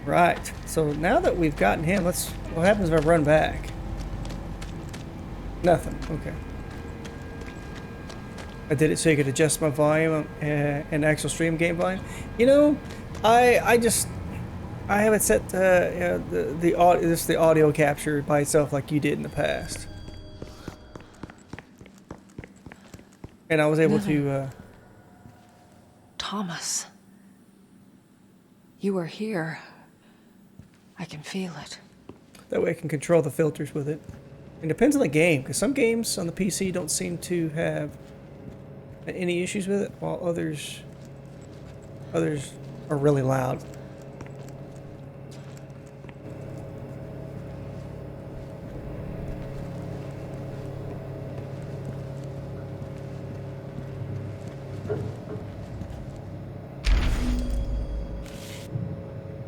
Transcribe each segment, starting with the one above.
Right. So now that we've gotten him, let's. What happens if I run back? Nothing. Okay. I did it so you could adjust my volume and actual stream game volume. You know, I just I have it set the audio just the audio capture by itself like you did in the past, and I was able to. Thomas, you are here. I can feel it. That way I can control the filters with it. It depends on the game, because some games on the PC don't seem to have any issues with it, while others are really loud.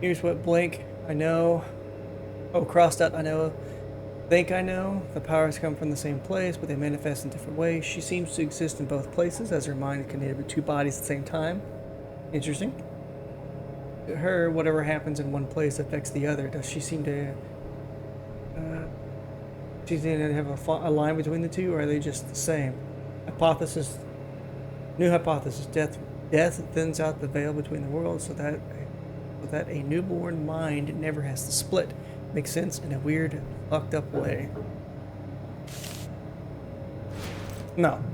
Here's what blank I know. Oh, crossed out I know. Think I know. The powers come from the same place, but they manifest in different ways. She seems to exist in both places, as her mind can inhabit two bodies at the same time. Interesting. To her, whatever happens in one place affects the other. Does she seem to have a line between the two, or are they just the same? Hypothesis. New hypothesis. Death thins out the veil between the worlds, so that a newborn mind never has to split. Makes sense in a weird, fucked up way. No.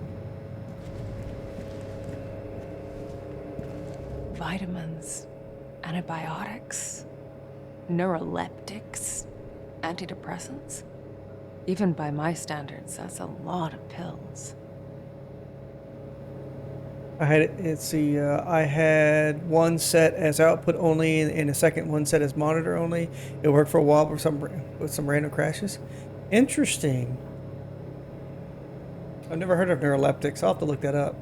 Vitamins, antibiotics, neuroleptics, antidepressants. Even by my standards, that's a lot of pills. I had one set as output only and a second one set as monitor only. It worked for a while with some random crashes. Interesting. I've never heard of neuroleptics. I'll have to look that up.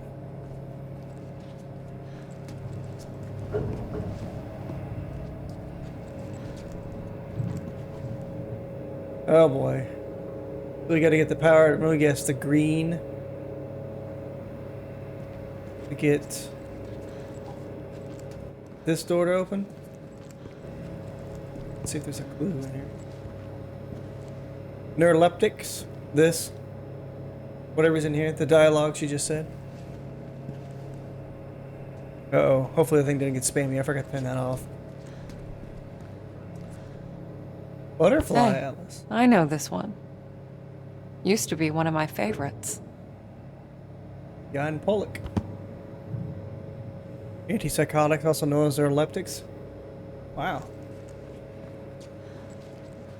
Oh boy. We gotta get the power. Really guess the green. To get this door to open. Let's see if there's a clue in here. Neuroleptics. This. Whatever's in here. The dialogue she just said. Uh-oh. Hopefully the thing didn't get spammy. I forgot to turn that off. Butterfly Hey, Atlas. I know this one. Used to be one of my favorites. Jan Pollock. Antipsychotics, also known as neuroleptics. Wow.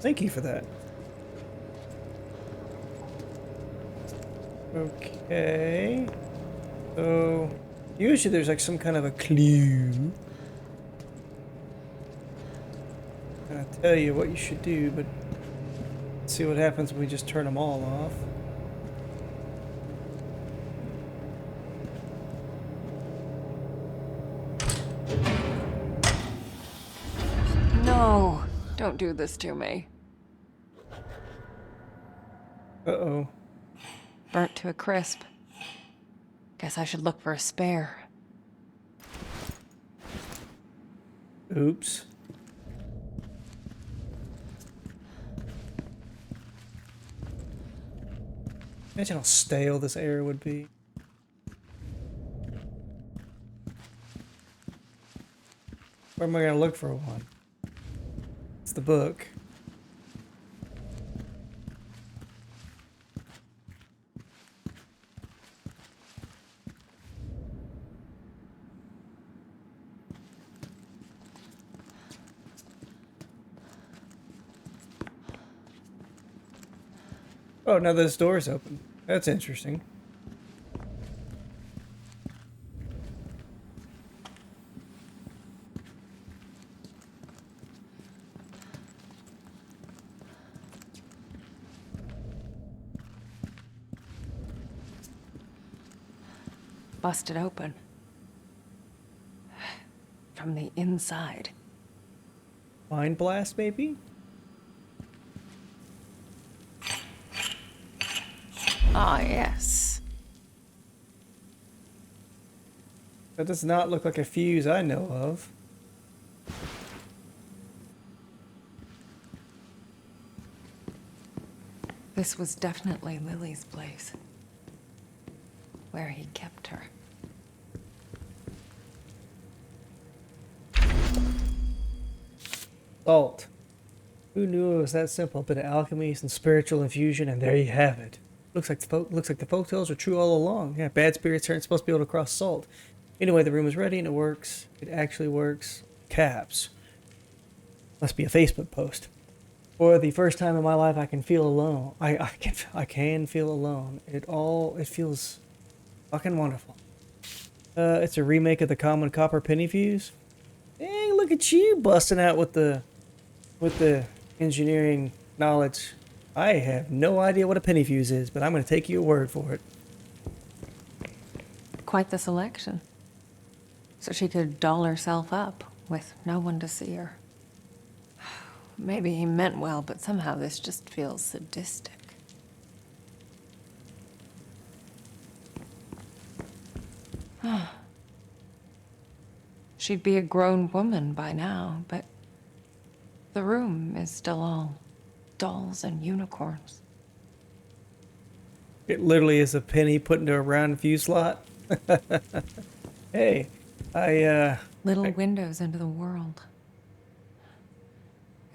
Thank you for that. Okay. So, usually there's like some kind of a clue. I'll tell you what you should do, but let's see what happens when we just turn them all off. No, don't do this to me. Uh-oh. Burnt to a crisp. Guess I should look for a spare. Oops. Imagine how stale this air would be. Where am I gonna look for one? It's the book. Oh, now this door's open. That's interesting. Busted open. From the inside. Mind blast, maybe? Ah, yes. That does not look like a fuse I know of. This was definitely Lily's place. Where he kept her. Salt. Who knew it was that simple? A bit of alchemy, some spiritual infusion, and there you have it. Looks like the folktales are true all along. Yeah, bad spirits aren't supposed to be able to cross salt. Anyway, the room is ready and it works. It actually works. Caps. Must be a Facebook post. For the first time in my life, I can feel alone. I can feel alone. It feels fucking wonderful. It's a remake of the common copper penny fuse. Dang, look at you busting out with the engineering knowledge. I have no idea what a penny fuse is, but I'm going to take your word for it. Quite the selection. So she could doll herself up with no one to see her. Maybe he meant well, but somehow this just feels sadistic. She'd be a grown woman by now, but the room is still all dolls and unicorns. It literally is a penny put into a round fuse slot. Hey, Little windows into the world.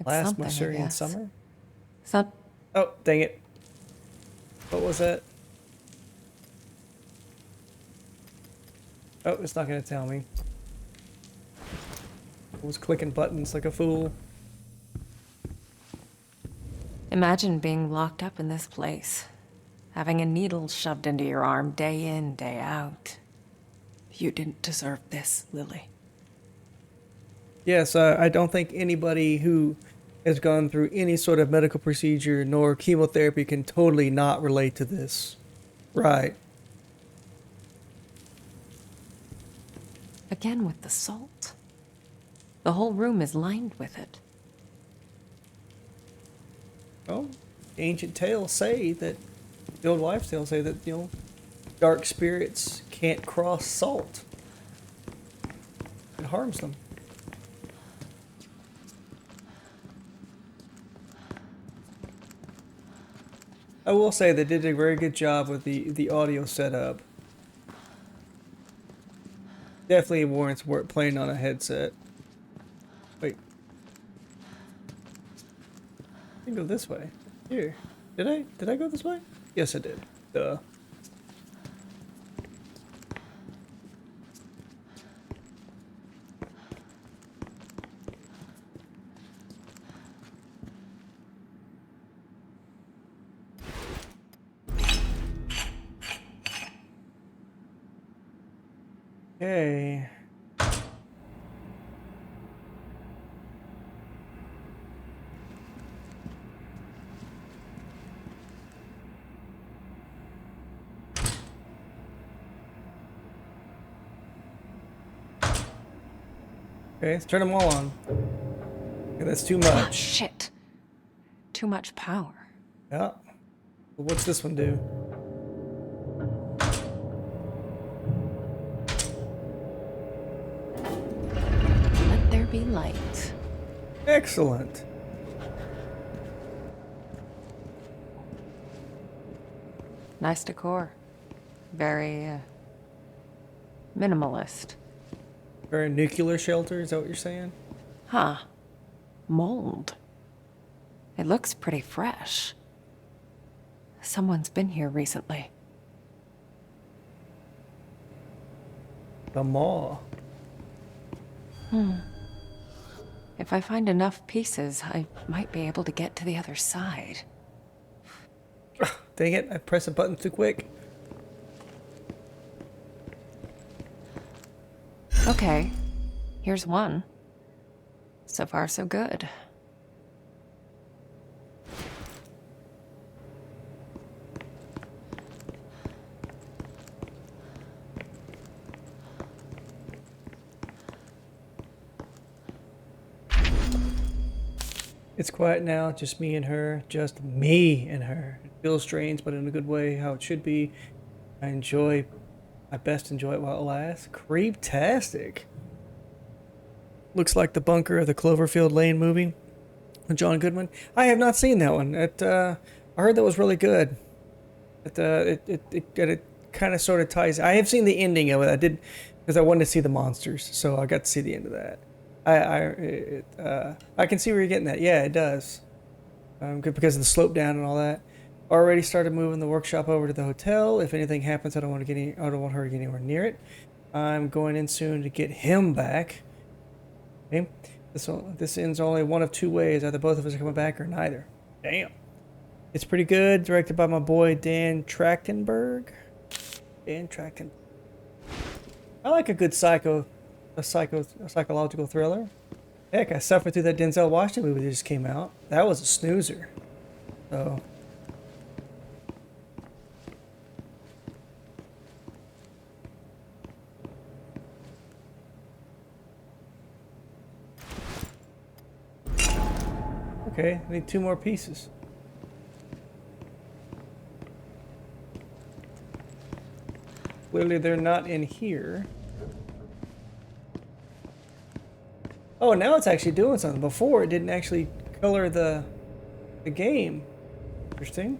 It's last something, I Masurian guess. summer. Oh, Dang it. What was that? Oh, it's not going to tell me. I was clicking buttons like a fool. Imagine being locked up in this place, having a needle shoved into your arm day in, day out. You didn't deserve this, Lily. Yes, I don't think anybody who has gone through any sort of medical procedure nor chemotherapy can totally not relate to this. Right. Again with the salt. The whole room is lined with it. Well, ancient tales say that, the old wives' tales say that, dark spirits can't cross salt. It harms them. I will say they did a very good job with the audio setup. Definitely warrants playing on a headset. Wait. I can go this way. Here. Did I go this way? Yes, I did. Duh. Okay. Okay, let's turn them all on. Okay, that's too Ah, much. shit. Too much power. Yeah. Well, what's this one do? Let there be light. Excellent. Nice decor. Very, minimalist. Very nuclear shelter, is that what you're saying? Huh. Mold. It looks pretty fresh. Someone's been here recently. The maw. If I find enough pieces, I might be able to get to the other side. Dang it, I pressed a button too quick. Okay, here's one. So far, so good. It's quiet now, just me and her. Just me and her. It feels strange, but in a good way, how it should be. I best enjoy it while it lasts. Creep-tastic. Looks like the bunker of the Cloverfield Lane movie with John Goodman. I have not seen that one. I heard that was really good. It kind of sort of ties. I have seen the ending of it. I did because I wanted to see the monsters, so I got to see the end of that. I can see where you're getting at. Yeah, it does. Good because of the slope down and all that. Already started moving the workshop over to the hotel. If anything happens, I don't want her to get anywhere near it. I'm going in soon to get him back. Okay. This ends only one of two ways. Either both of us are coming back or neither. Damn. It's pretty good. Directed by my boy Dan Trachtenberg. I like a good psychological thriller. Heck, I suffered through that Denzel Washington movie that just came out. That was a snoozer. So. Okay, I need 2 more pieces. Clearly they're not in here. Oh, now it's actually doing something. Before it didn't actually color the game. Interesting.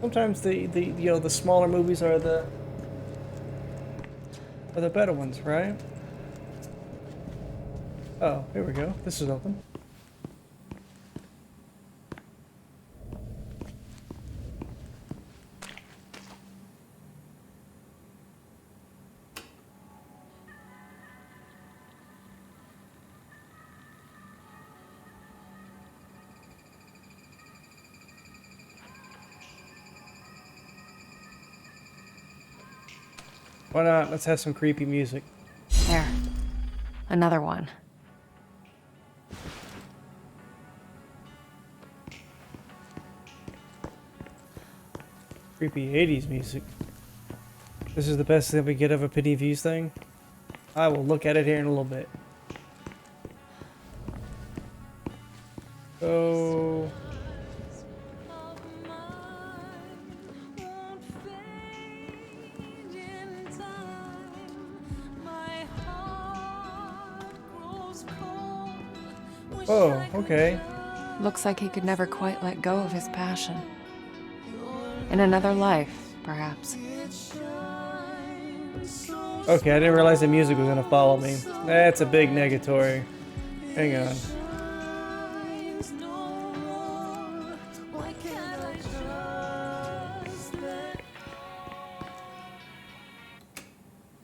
Sometimes the smaller movies are the better ones, right? Oh, here we go. This is open. Why not? Let's have some creepy music. There. Another one. Creepy 80s music. This is the best that we get of a pity views thing. I will look at it here in a little bit. So... Oh, okay. Looks like he could never quite let go of his passion. In another life, perhaps. Okay, I didn't realize the music was gonna follow me. That's a big negatory. Hang on.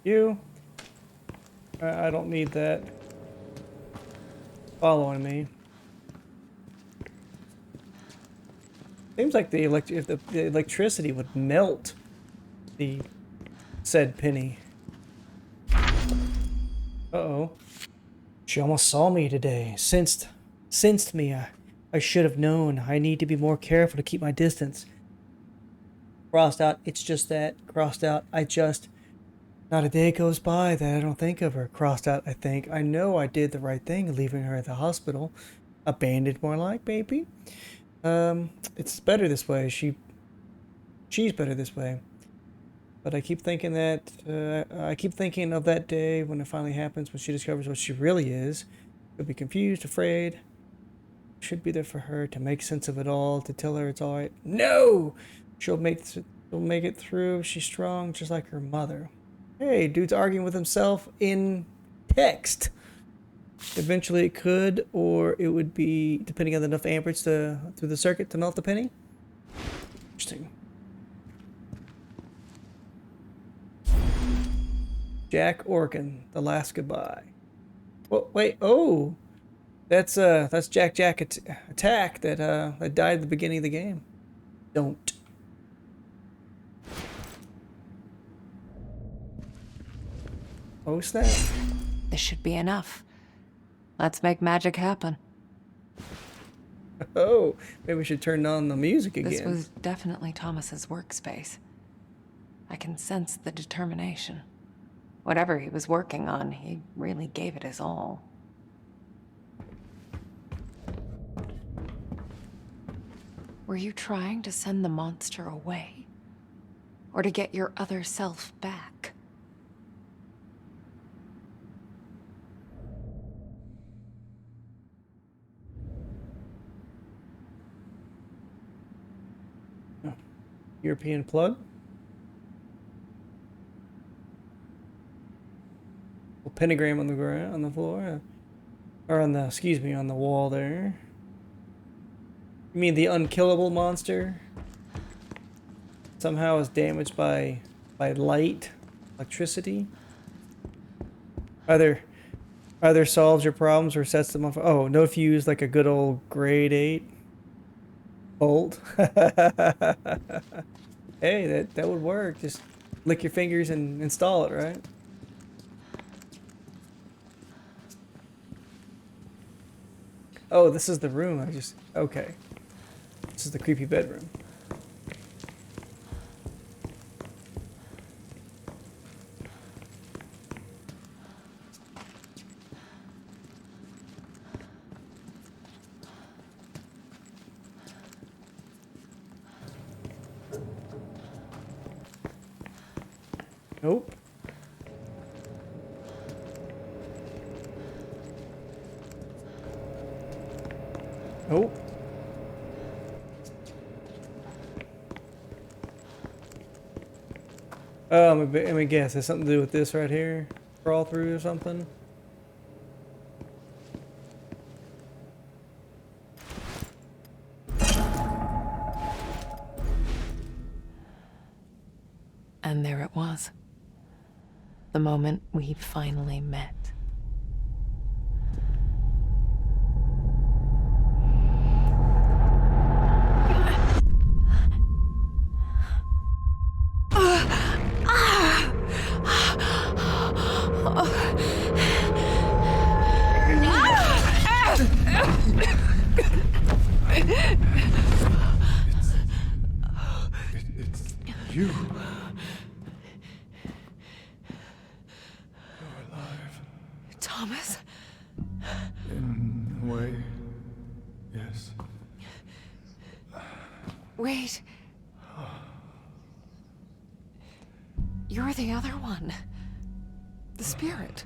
You? I don't need that following me. Seems like the electricity would melt the said penny. Uh-oh. She almost saw me today. Sensed me. I should have known. I need to be more careful to keep my distance. Crossed out. It's just that. Crossed out. Not a day goes by that I don't think of her. Crossed out, I think. I know I did the right thing leaving her at the hospital. Abandoned more like, baby. It's better this way. She's better this way. But I keep thinking of that day when it finally happens, when she discovers what she really is. She'll be confused, afraid. Should be there for her to make sense of it all, to tell her it's all right. No! She'll make it through. She's strong, just like her mother. Hey, dude's arguing with himself in text. Eventually it could, or it would be, depending on enough amperage through the circuit to melt the penny. Interesting. Jack Orkin, The Last Goodbye. Well, wait, oh! That's Jack Attack that died at the beginning of the game. Don't. Oh snap. This should be enough. Let's make magic happen. Oh, maybe we should turn on the music again. This was definitely Thomas's workspace. I can sense the determination. Whatever he was working on, he really gave it his all. Were you trying to send the monster away? Or to get your other self back? European plug. A pentagram on the ground, on the floor, or on the, excuse me, on the wall there. You mean the unkillable monster? Somehow is damaged by light, electricity. Either solves your problems or sets them off. Oh, no fuse like a good old grade 8 bolt. Hey, that would work. Just lick your fingers and install it, right? Oh, this is the room. Okay. This is the creepy bedroom. Nope. Nope. Oh, let me guess. Has something to do with this right here? Crawl through or something? And there it was. The moment we finally met. It's you. Thomas? In a way, yes. Wait. You're the other one. The spirit.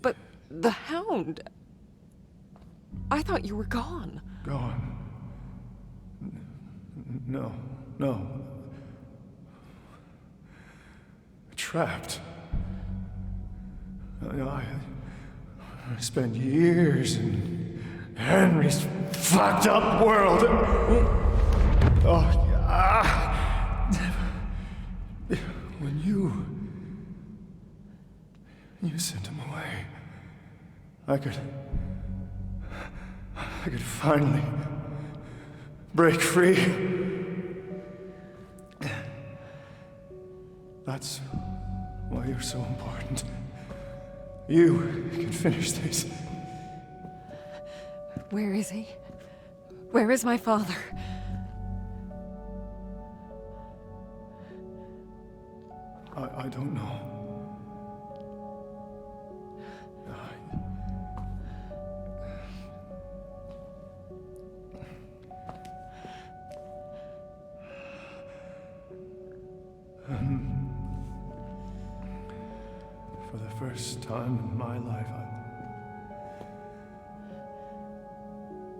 But the hound. I thought you were gone. Gone. No, no. Trapped. I spent years in Henry's fucked up world. Oh, when you sent him away, I could finally break free. That's why you're so important. You can finish this. Where is he? Where is my father? I don't know. For the first time in my life,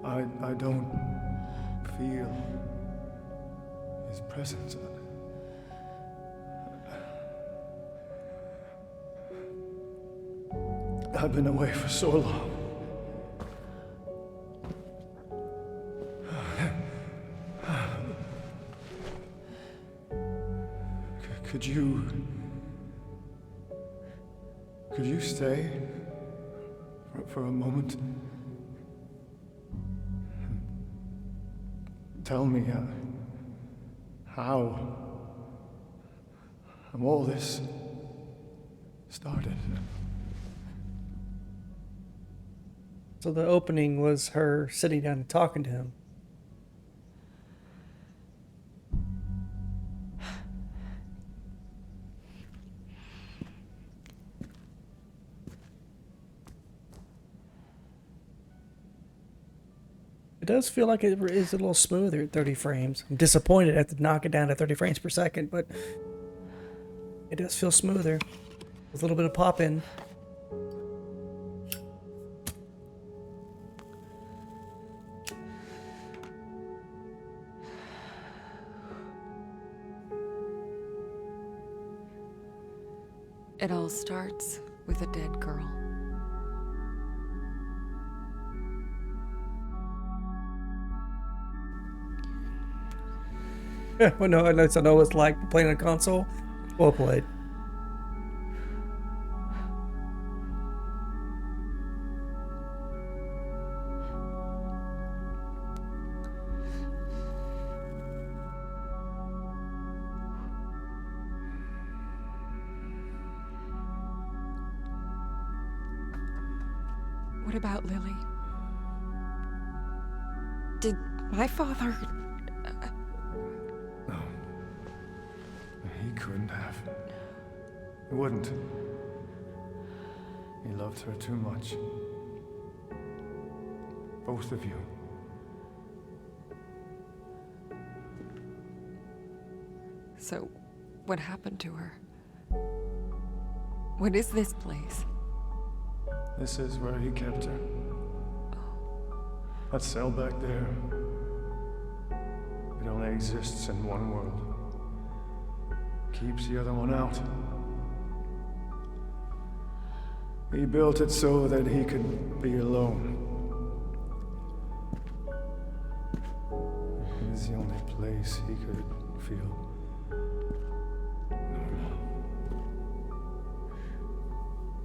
I don't feel his presence. I've been away for so long. Could you stay for a moment? Tell me how all this started. So the opening was her sitting down and talking to him. It does feel like it is a little smoother at 30 frames. I'm disappointed I have to knock it down to 30 frames per second, but it does feel smoother. With a little bit of pop in. It all starts with a dead girl. Well, no, I know it's like playing on a console. Well played. What about Lily? Did my father... No. He couldn't have. He wouldn't. He loved her too much. Both of you. So, what happened to her? What is this place? This is where he kept her. That cell back there. It only exists in one world. Keeps the other one out. He built it so that he could be alone. It was the only place he could feel normal.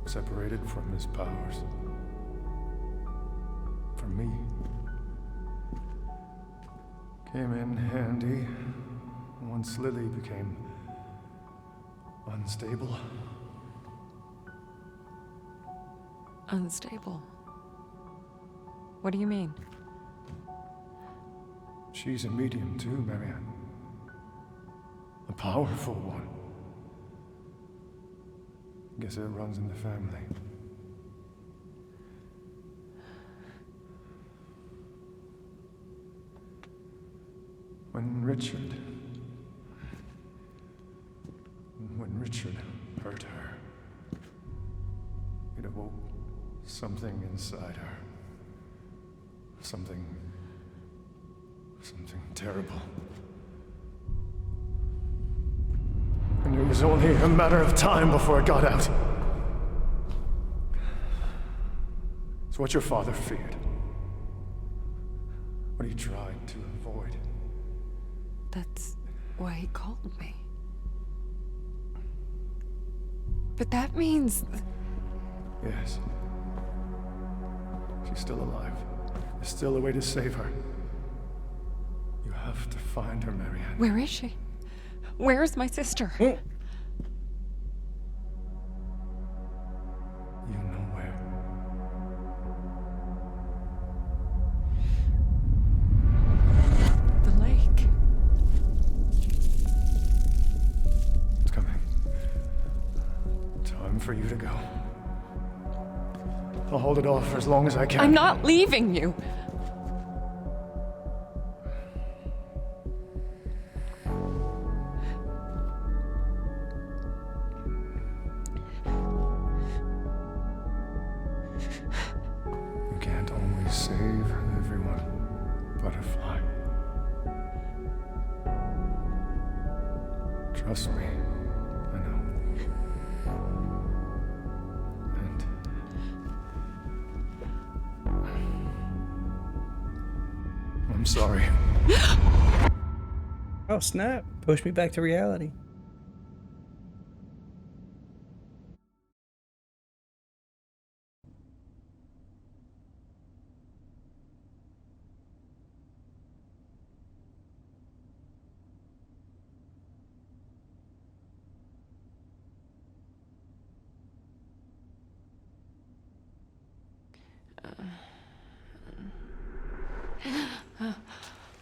Separated from his powers. For me. Came in handy once Lily became unstable. Unstable? What do you mean? She's a medium too, Marianne. A powerful one. Guess it runs in the family. When Richard hurt her, it awoke something inside her. Something terrible. And it was only a matter of time before it got out. It's what your father feared. What he tried to avoid. That's why he called me. But that means... Yes. She's still alive. There's still a way to save her. You have to find her, Marianne. Where is she? Where is my sister? You know where. The lake. It's coming. Time for you to go. I'll hold it off for as long as I can. I'm not leaving you. You can't always save everyone, Butterfly. Trust me, I know. And I'm sorry. Oh, snap. Push me back to reality.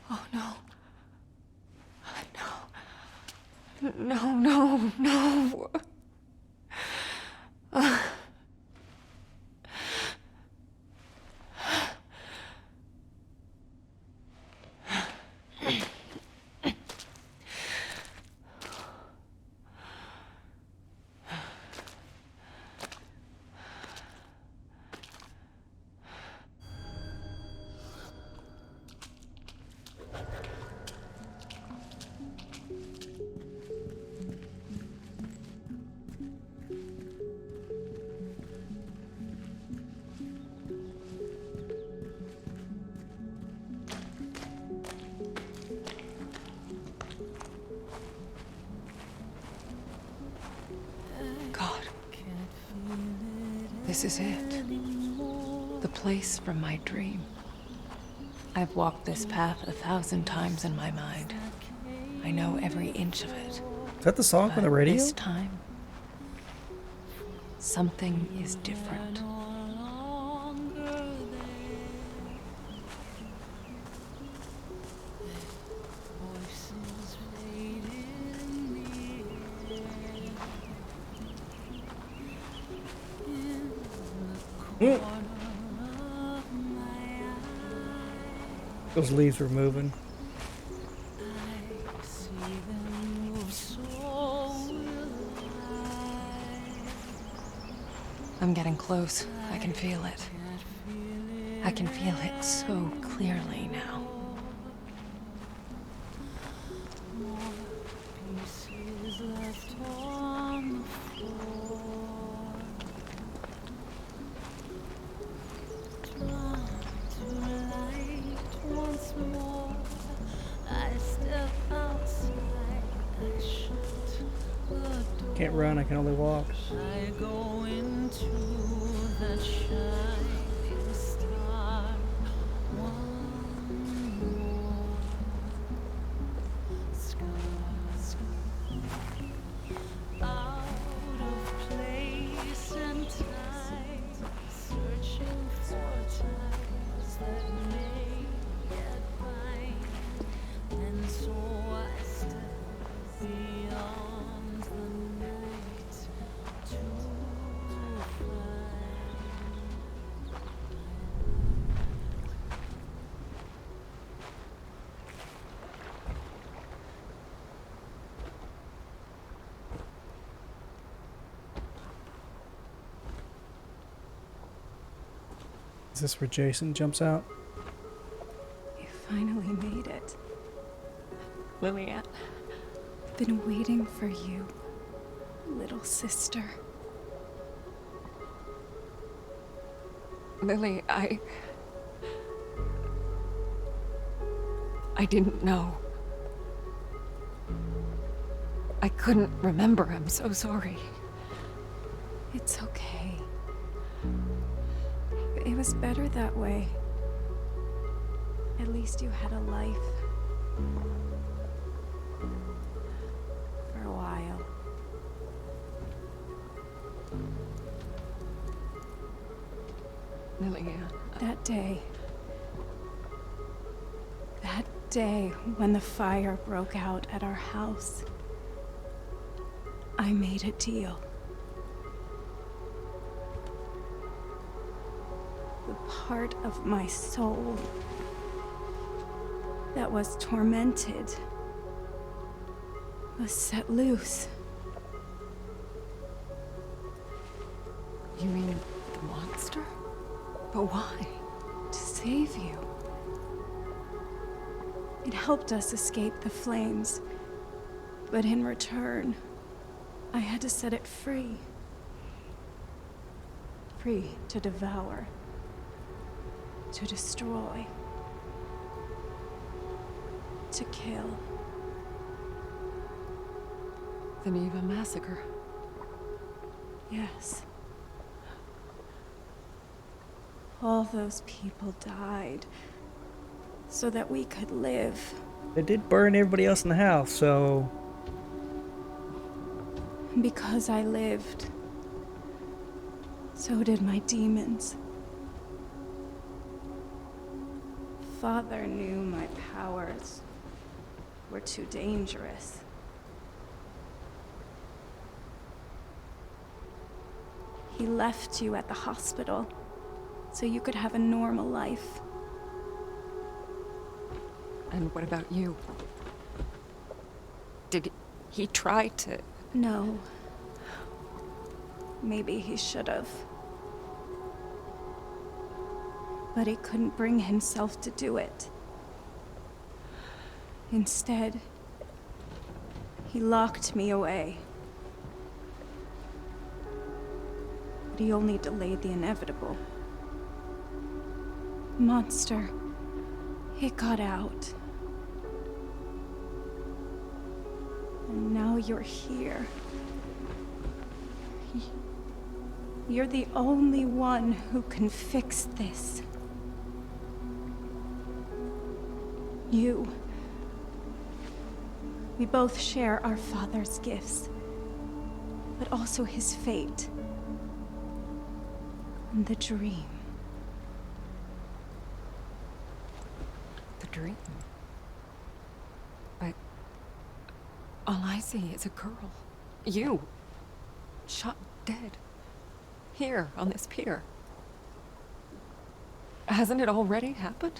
Oh, no. No. No. This is it. The place from my dream. I've walked this path 1,000 times in my mind. I know every inch of it. Is that the song from the But radio? this time, something is different. Those leaves were moving. I'm getting close. I can feel it. I can feel it so clearly now. Can't run, I can only walk. I go into that shining star one more scar out of place and time, searching for ties that may yet bind, and so I step beyond the night to find. Is this where Jason jumps out? You finally made it. Lillian, Been waiting for you, little sister. Lily, I didn't know. I couldn't remember. I'm so sorry. It's okay. It was better that way. At least you had a life. For a while. Lillian, That day when the fire broke out at our house, I made a deal. The part of my soul that was tormented was set loose. you mean the monster? But why? To save you. It helped us escape the flames, but in return, I had to set it free. Free to devour, to destroy, to kill. The Neva massacre. Yes. All those people died so that we could live. They did burn everybody else in the house, so And because I lived, so did my demons. Father knew my powers were too dangerous. He left you at the hospital so you could have a normal life. And what about you? Did he try to... No. Maybe he should have. But he couldn't bring himself to do it. Instead, he locked me away. But he only delayed the inevitable. Monster, it got out. And now you're here. You're the only one who can fix this. You. We both share our father's gifts, but also his fate. And the dream. The dream. But all I see is a girl. You. Shot dead. Here, on this pier. Hasn't it already happened?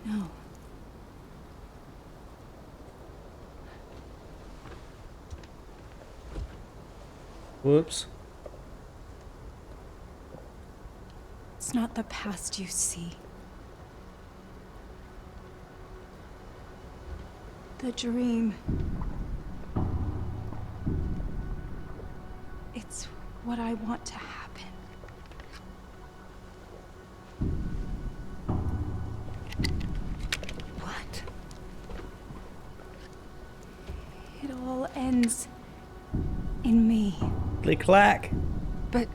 No. Whoops. It's not the past you see. The dream. It's what I want to happen. What? It all ends in me. Click clack. But...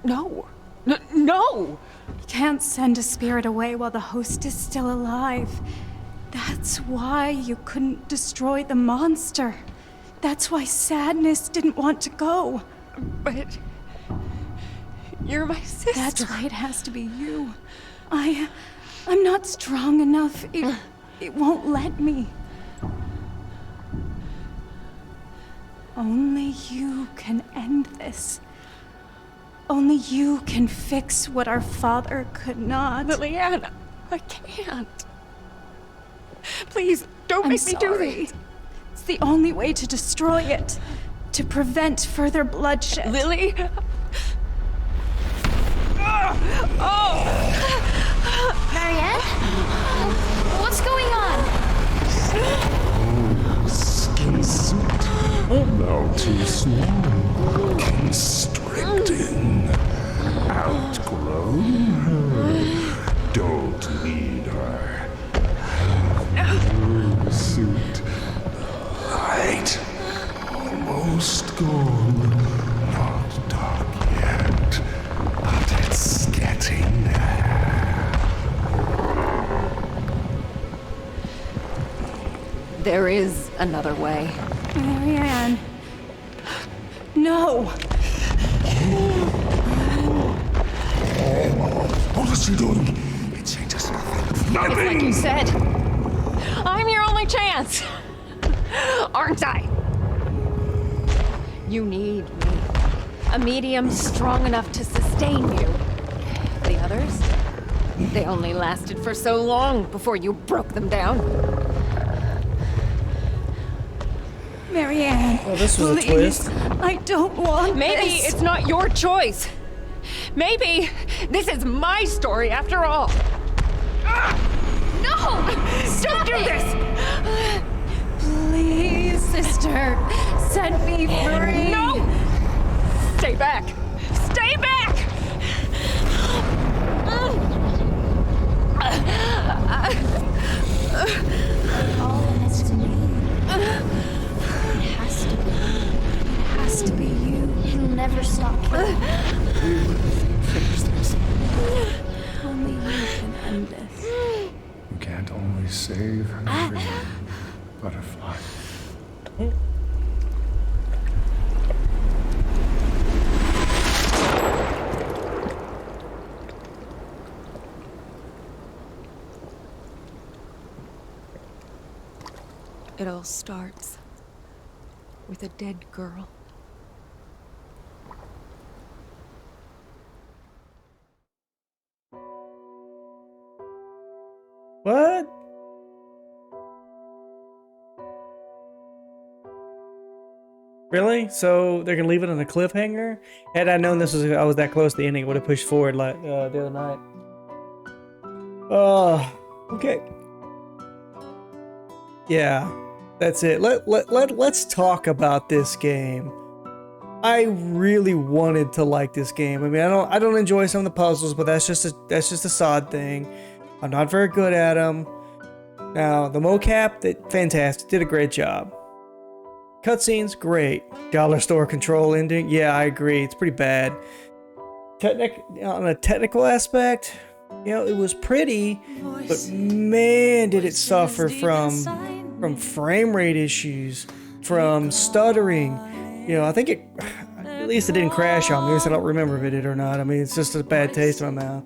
No! No! You can't send a spirit away while the host is still alive. That's why you couldn't destroy the monster. That's why Sadness didn't want to go. But... You're my sister. That's why it has to be you. I'm not strong enough. It won't let me. Only you can end this. Only you can fix what our father could not. Lillian, I can't. Please, don't I'm make me do sorry. this. It's the only way to destroy it. To prevent further bloodshed. Lily? Marianne? What's going on? Skin suit. Now too small. Constricting. Outgrown her. Don't need her. Blue suit. Light. Almost gone. Not dark yet. But it's getting there. There is another way. Marianne. No. What is she doing? It changes nothing. Like you said, I'm your only chance. Aren't I? You need me. A medium strong enough to sustain you. The others? They only lasted for so long before you broke them down. Marianne. Oh, this was a please. twist. I don't want Maybe this. it's not your choice. Maybe this is my story after all. No! Don't do this! Please, sister. Set me free. No! Stay back! Stay back! All has to be. It has to be. It has to be you. You'll never stop killing. Finish this. Only you can end this. You can't always save everyone. Butterfly. It all starts with a dead girl. What? Really? So they're gonna leave it on a cliffhanger? Had I known I was that close to the ending, it would have pushed forward like the other night. Okay. Yeah, that's it. Let's talk about this game. I really wanted to like this game. I mean, I don't enjoy some of the puzzles, but that's just a sod thing. I'm not very good at them. Now, the mocap, fantastic, did a great job. Cutscenes, great. Dollar store control ending, yeah, I agree. It's pretty bad. On a technical aspect, you know, it was pretty, but man, did it suffer from frame rate issues, from stuttering. You know, I think at least it didn't crash on me. At least I don't remember if it did or not. I mean, it's just a bad taste in my mouth.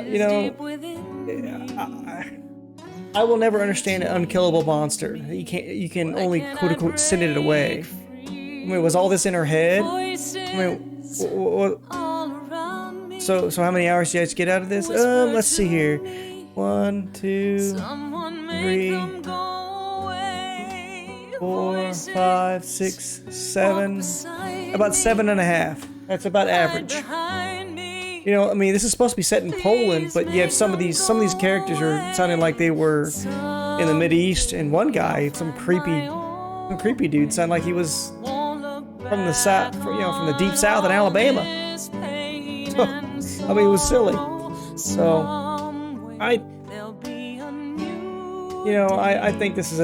You know, I will never understand an unkillable monster. You can only quote unquote send it away. I mean, was all this in her head? I mean, so how many hours did you guys get out of this? Let's see here. 1, 2, 3, 4, 5, 6, 7. About 7.5. That's about average. You know, I mean, this is supposed to be set in Poland, but yet some of these characters are sounding like they were in the Mideast, and one guy, some creepy dude, sounded like he was from the south, you know, from the deep south in Alabama. So, I mean, it was silly. So, I think this is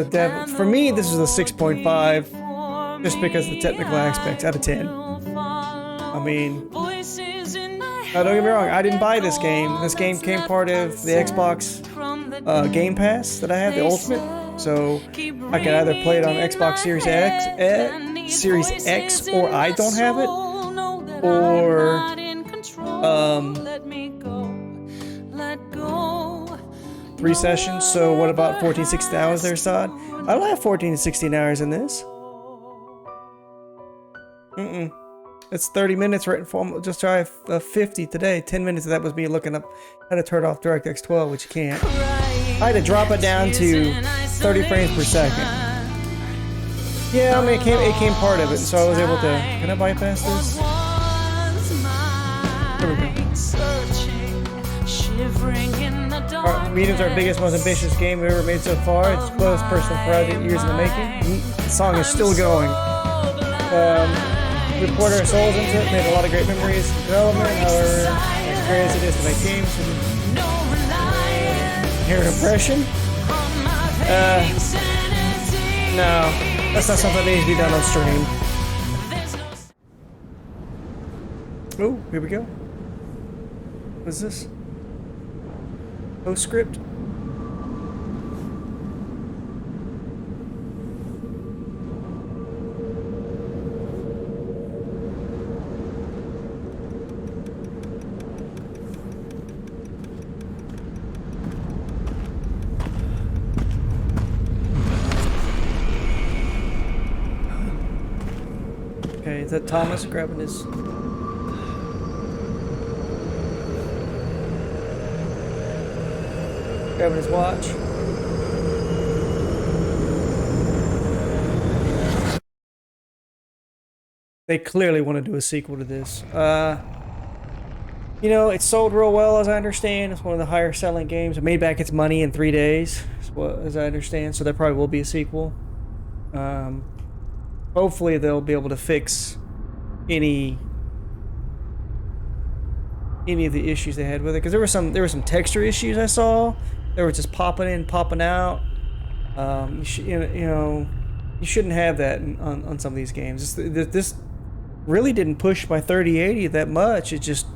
for me, this is a 6.5, just because of the technical aspects out of 10. I mean, don't get me wrong, I didn't buy this game. This game came part of the Xbox Game Pass that I have, the Ultimate. So I can either play it on Xbox Series X, or I don't have it, or three sessions. So what about 14, 16 hours there, Sod? I don't have 14 to 16 hours in this. It's 30 minutes right for just try 50 today. 10 minutes of that was me looking up how to turn off DirectX 12, which you can't. I had to drop it down to 30 frames per second. Yeah, I mean, it came part of it, so I was able to... Can I bypass this? There we go. Medium's our biggest, most ambitious game we've ever made so far. It's both personal project, years in the making. The song is still going. We poured our souls into it, made a lot of great memories in development. However, as great as it is to make games, hear an impression? No, that's not something that needs to be done on stream. Oh, here we go. What's this? Postscript? Okay, is that Thomas grabbing his... grabbing his watch? They clearly want to do a sequel to this. You know, it sold real well, as I understand. It's one of the higher selling games. It made back its money in 3 days, as I understand, so there probably will be a sequel. Hopefully they'll be able to fix any of the issues they had with it, because there were some texture issues I saw. They were just popping in, popping out. You shouldn't have that on some of these games. This really didn't push my 3080 that much. It just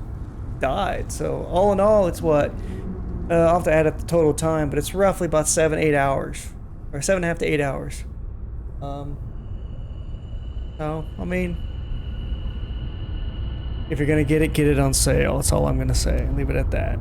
died. So all in all, it's what I'll have to add up the total time, but it's roughly about 7-8 hours, or 7.5 to 8 hours. So I mean, if you're gonna get it on sale. That's all I'm gonna say. Leave it at that.